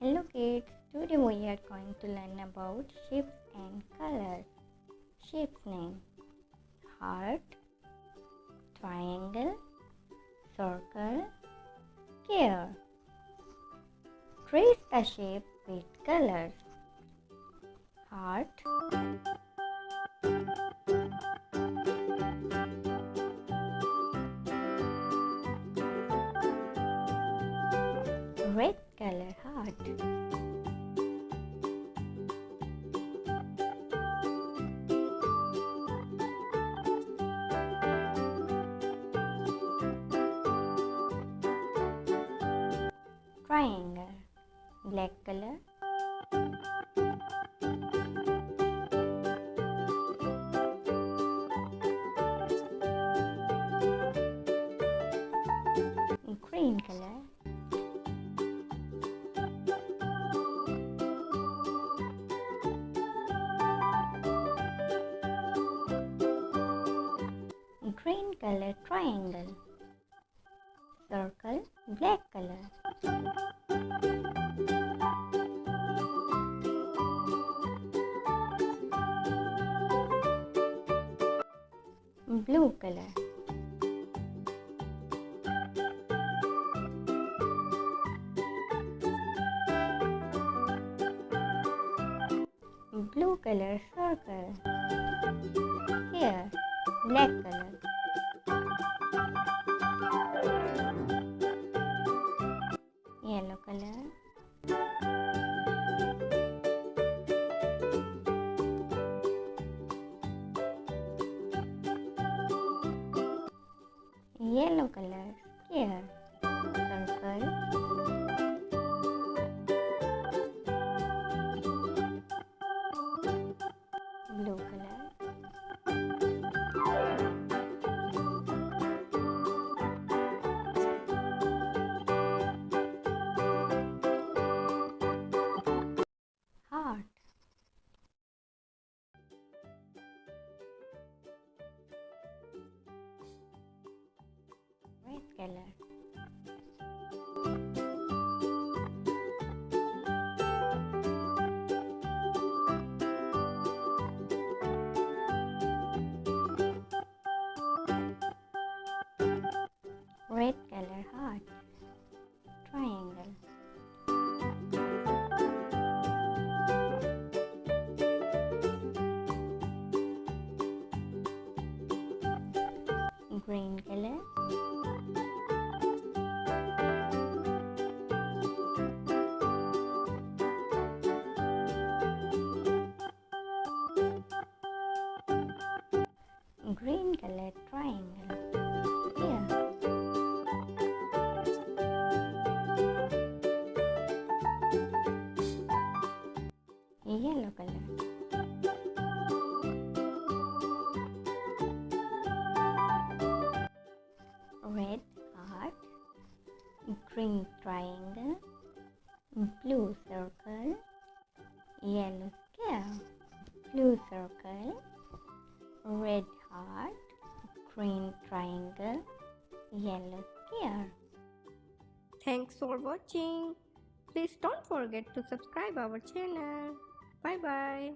Hello kids, today we are going to learn about shapes and colors. Shapes name: heart, triangle, circle, square. Trace the shape with colors. Heart, red color heart. Triangle, black color. Green color. Green color triangle. Circle, black color. Blue color. Blue color circle. Here, black color. Yellow color. Yellow color square. Circle. Blue color. Heart. Red color. Red color heart. Triangle. Green color. Green color triangle. Here. Yellow color. Red heart. Green triangle. Blue circle. Yellow square. Blue circle. Red heart, green triangle, yellow square. Thanks for watching. Please don't forget to subscribe our channel. Bye bye.